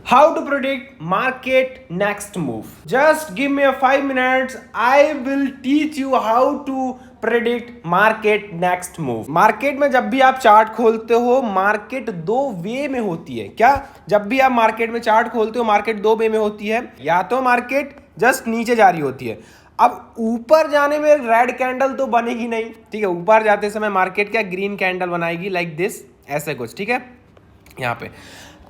How to predict market next move. Just give me a 5 minutes. I will teach you how to predict market next move. Market में जब भी आप chart खोलते हो, market दो वे में होती है। क्या? जब भी आप मार्केट में चार्ट खोलते हो, मार्केट दो वे में होती है। या तो मार्केट जस्ट नीचे जा रही होती है। अब ऊपर जाने में रेड कैंडल तो बनेगी नहीं, ठीक है। ऊपर जाते समय मार्केट क्या ग्रीन कैंडल बनाएगी, लाइक दिस, ऐसे कुछ, ठीक है। यहाँ पे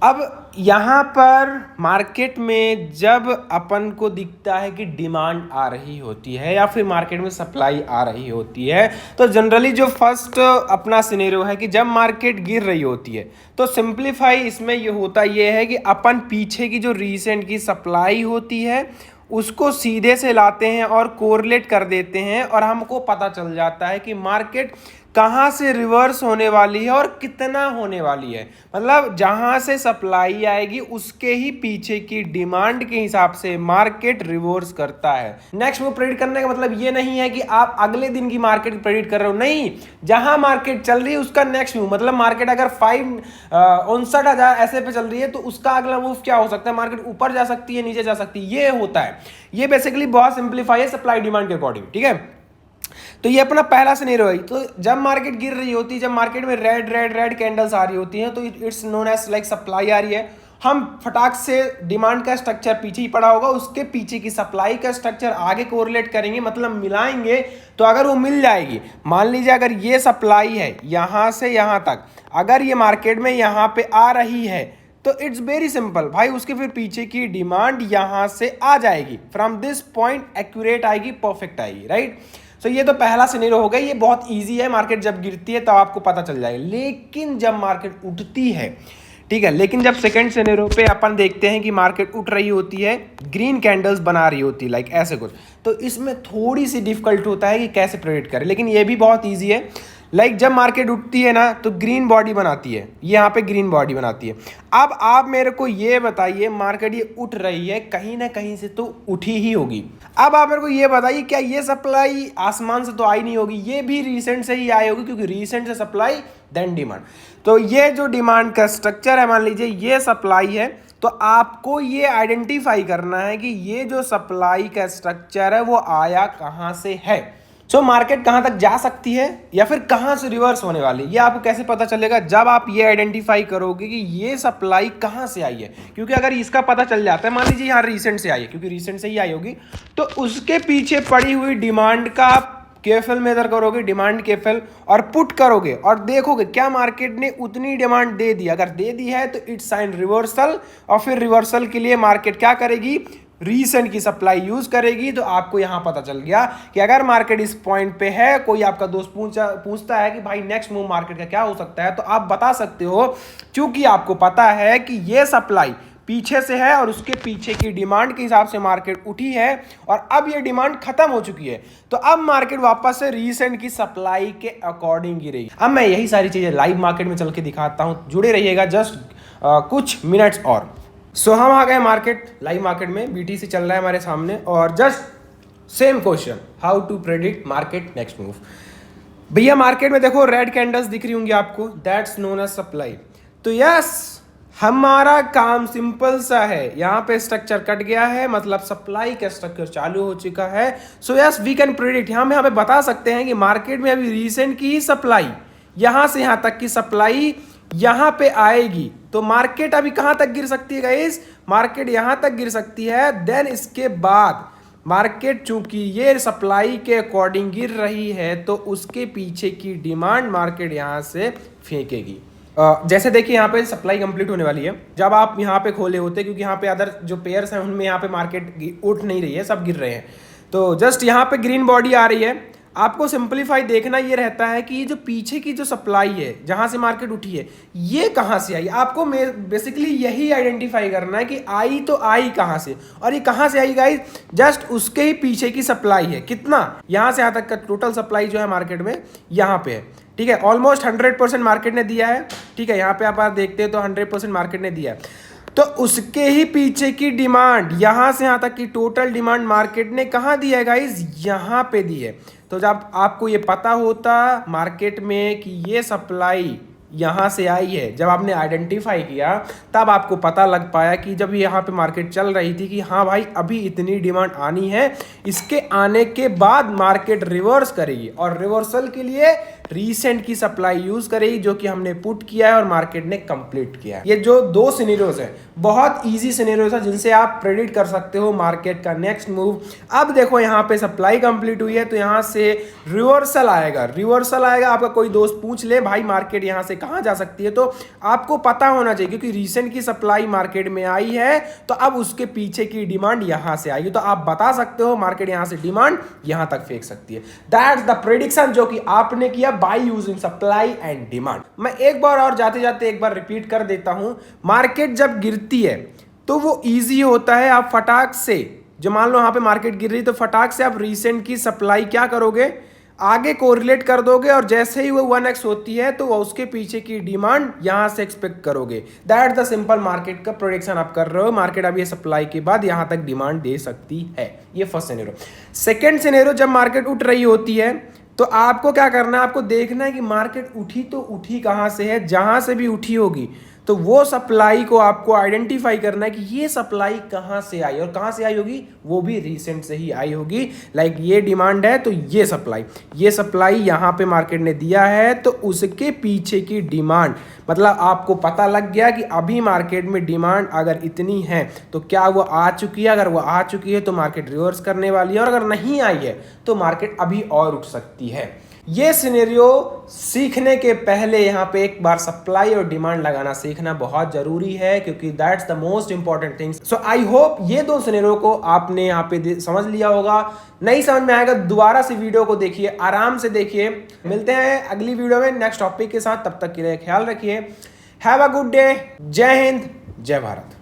अब यहाँ पर मार्केट में जब अपन को दिखता है कि डिमांड आ रही होती है या फिर मार्केट में सप्लाई आ रही होती है, तो जनरली जो फर्स्ट अपना सिनेरियो है कि जब मार्केट गिर रही होती है, तो सिंप्लीफाई इसमें ये होता ये है कि अपन पीछे की जो रीसेंट की सप्लाई होती है उसको सीधे से लाते हैं और कोरिलेट कर देते हैं, और हमको पता चल जाता है कि मार्केट कहाँ से रिवर्स होने वाली है और कितना होने वाली है। मतलब जहाँ से सप्लाई आएगी उसके ही पीछे की डिमांड के हिसाब से मार्केट रिवर्स करता है। नेक्स्ट मूव प्रेडिक्ट करने का मतलब ये नहीं है कि आप अगले दिन की मार्केट प्रेडिक्ट कर रहे हो, नहीं। जहाँ मार्केट चल रही है उसका नेक्स्ट मूव, मतलब मार्केट अगर 59,000 ऐसे पे चल रही है तो उसका अगला मूव क्या हो सकता है। मार्केट ऊपर जा सकती है, नीचे जा सकती है, ये होता है। ये बेसिकली बहुत सिंप्लीफाई है सप्लाई डिमांड के अकॉर्डिंग, ठीक है। तो ये अपना पहला सिनेरियो है। तो जब मार्केट गिर रही होती है, जब मार्केट में रेड रेड रेड कैंडल्स आ रही होती हैं, तो it's known as like supply आ रही है। हम फटाक से डिमांड का स्ट्रक्चर पीछे ही पड़ा होगा, उसके पीछे की सप्लाई का स्ट्रक्चर आगे कोरिलेट करेंगे, मतलब मिलाएंगे। तो अगर वो मिल जाएगी, मान लीजिए अगर ये सप्लाई है यहाँ से यहाँ तक, अगर ये मार्केट में यहाँ पे आ रही है, तो इट्स वेरी सिंपल भाई, उसके फिर पीछे की डिमांड यहाँ से आ जाएगी। फ्रॉम दिस पॉइंट एक्यूरेट आएगी, परफेक्ट आएगी, राइट। तो ये तो पहला सिनेरियो हो गया। ये बहुत इजी है, मार्केट जब गिरती है तब आपको पता चल जाएगा। लेकिन जब मार्केट उठती है, ठीक है, लेकिन जब सेकंड सिनेरियो पे अपन देखते हैं कि मार्केट उठ रही होती है, ग्रीन कैंडल्स बना रही होती है, लाइक ऐसे कुछ, तो इसमें थोड़ी सी डिफिकल्ट होता है कि कैसे प्रेडिक्ट करें। लेकिन ये भी बहुत ईजी है। लाइक जब मार्केट उठती है ना, तो ग्रीन बॉडी बनाती है, यहाँ पे ग्रीन बॉडी बनाती है। अब आप मेरे को ये बताइए, मार्केट ये उठ रही है, कहीं ना कहीं से तो उठी ही होगी। अब आप मेरे को ये बताइए, क्या ये सप्लाई आसमान से तो आई नहीं होगी, ये भी रीसेंट से ही आई होगी, क्योंकि रीसेंट से सप्लाई देन डिमांड। तो ये जो डिमांड का स्ट्रक्चर है, मान लीजिए ये सप्लाई है, तो आपको ये आइडेंटिफाई करना है कि ये जो सप्लाई का स्ट्रक्चर है वो आया कहाँ से है। सो मार्केट कहाँ तक जा सकती है या फिर कहाँ से रिवर्स होने वाली है, ये आपको कैसे पता चलेगा। जब आप ये आइडेंटिफाई करोगे कि ये सप्लाई कहाँ से आई है, क्योंकि अगर इसका पता चल जाता है, मान लीजिए यहाँ रिसेंट से आई है, क्योंकि रिसेंट से ही आई होगी, तो उसके पीछे पड़ी हुई डिमांड का आप केएफएल मेजर करोगे, डिमांड केएफएल, और पुट करोगे और देखोगे क्या मार्केट ने उतनी डिमांड दे दी। अगर दे दी है तो इट्स साइन रिवर्सल, और फिर रिवर्सल के लिए मार्केट क्या करेगी, रीसेंट की सप्लाई यूज करेगी। तो आपको यहां पता चल गया कि अगर मार्केट इस पॉइंट पे है, कोई आपका दोस्त पूछता है कि भाई नेक्स्ट मूव मार्केट का क्या हो सकता है, तो आप बता सकते हो, क्योंकि आपको पता है कि ये सप्लाई पीछे से है और उसके पीछे की डिमांड के हिसाब से मार्केट उठी है, और अब ये डिमांड खत्म हो चुकी है। तो अब मार्केट वापस से रीसेंट की सप्लाई के अकॉर्डिंग गिरेगी। अब मैं यही सारी चीजें लाइव मार्केट में चल के दिखाता हूं, जुड़े रहिएगा जस्ट कुछ मिनट्स और। सो हम आ गए मार्केट, लाइव मार्केट में बीटीसी चल रहा है हमारे सामने, और just same question, how to predict market next move. भैया मार्केट में देखो रेड कैंडल्स दिख रही होंगी आपको, दैट्स नोन एज सप्लाई। तो यस, हमारा काम सिंपल सा है, यहाँ पे स्ट्रक्चर कट गया है, मतलब सप्लाई का स्ट्रक्चर चालू हो चुका है। So yes, we can predict, यहाँ पे बता सकते हैं कि मार्केट में अभी रिसेंट की ही सप्लाई, यहाँ से यहाँ तक की सप्लाई यहाँ पे आएगी, तो मार्केट अभी कहाँ तक गिर सकती है गाइस, मार्केट यहाँ तक गिर सकती है। देन इसके बाद मार्केट चूंकि ये सप्लाई के अकॉर्डिंग गिर रही है, तो उसके पीछे की डिमांड मार्केट यहाँ से फेंकेगी। जैसे देखिए यहाँ पे सप्लाई कंप्लीट होने वाली है, जब आप यहाँ पे खोले होते, क्योंकि यहाँ पे अदर जो पेयर्स हैं उनमें यहाँ पे मार्केट उठ नहीं रही है, सब गिर रहे हैं। तो जस्ट यहाँ पे ग्रीन बॉडी आ रही है। आपको सिंपलीफाई देखना ये रहता है कि ये जो पीछे की जो सप्लाई है, जहां से मार्केट उठी है, ये कहां से आई। आपको बेसिकली यही आइडेंटिफाई करना है कि आई तो आई कहां से, और ये कहां से आई गाइस, जस्ट उसके ही पीछे की सप्लाई है। कितना, यहां से यहां तक का टोटल सप्लाई जो है मार्केट में यहां पे है, ठीक है। ऑलमोस्ट 100% मार्केट ने दिया है, ठीक है। यहाँ पे आप देखते हैं तो 100% मार्केट ने दिया है। तो उसके ही पीछे की डिमांड, यहां से यहां तक की टोटल डिमांड मार्केट ने कहां दी है गाइस, यहां पे दी है। तो जब आपको ये पता होता मार्केट में कि ये सप्लाई यहाँ से आई है। जब आपने आइडेंटिफाई किया तब आपको पता लग पाया कि जब यहाँ पे मार्केट चल रही थी कि हाँ भाई अभी इतनी डिमांड आनी है, इसके आने के बाद मार्केट रिवर्स करेगी और रिवर्सल के लिए रीसेंट की सप्लाई यूज करेगी, जो कि हमने पुट किया है और मार्केट ने कंप्लीट किया है। ये जो दो सिनेरियोज है बहुत इजी सिनेरियोज है जिनसे आप प्रेडिक्ट कर सकते हो मार्केट का नेक्स्ट मूव। अब देखो यहाँ पे सप्लाई कंप्लीट हुई है तो यहाँ से रिवर्सल आएगा, आपका कोई दोस्त पूछ ले भाई मार्केट यहाँ से कहाँ जा सकती है, तो आपको पता होना चाहिए क्योंकि रीसेंट की सप्लाई मार्केट में आई है तो अब उसके पीछे की डिमांड यहाँ से आएगी, तो आप बता सकते हो मार्केट यहाँ से डिमांड यहाँ तक फेंक सकती है। दैट्स द प्रेडिक्शन जो कि आपने किया by using supply and demand. मैं एक बार और जाते जाते एक बार रिपीट कर देता हूं, मार्केट जब गिरती है तो वो इजी होता है, आप फटाक से जो मान लो यहाँ पे मार्केट गिर रही तो फटाक से आप रीसेंट की सप्लाई क्या करोगे, आगे कोरिलेट कर दोगे और जैसे ही वो 1x होती है तो उसके पीछे की डिमांड यहां से एक्सपेक्ट करोगे। दैट द सिंपल मार्केट का प्रोडिक्शन आप कर रहे हो। मार्केट अब ये सप्लाई के बाद यहां तक डिमांड दे सकती है। ये फर्स्ट सिनेरियो। सेकंड सिनेरियो, जब मार्केट उठ रही होती है तो आपको क्या करना है, आपको देखना है कि मार्केट उठी तो उठी कहां से है, जहां से भी उठी होगी तो वो सप्लाई को आपको आइडेंटिफाई करना है कि ये सप्लाई कहां से आई और कहां से आई होगी, वो भी रीसेंट से ही आई होगी। लाइक ये डिमांड है तो ये सप्लाई यहां पे मार्केट ने दिया है तो उसके पीछे की डिमांड, मतलब आपको पता लग गया कि अभी मार्केट में डिमांड अगर इतनी है तो क्या वो आ चुकी है, अगर वो आ चुकी है तो मार्केट रिवर्स करने वाली है और अगर नहीं आई है तो मार्केट अभी और उठ सकती है। ये सिनेरियो सीखने के पहले यहाँ पे एक बार सप्लाई और डिमांड लगाना सीखना बहुत जरूरी है क्योंकि that's the most important things. So I hope ये दो सिनेरियो को आपने यहाँ पे समझ लिया होगा। नहीं समझ में आएगा दोबारा से वीडियो को देखिए, आराम से देखिए। मिलते हैं अगली वीडियो में नेक्स्ट टॉपिक के साथ, तब तक के लिए ख्याल रखिए। Have a good day. जय हिंद, जय भारत।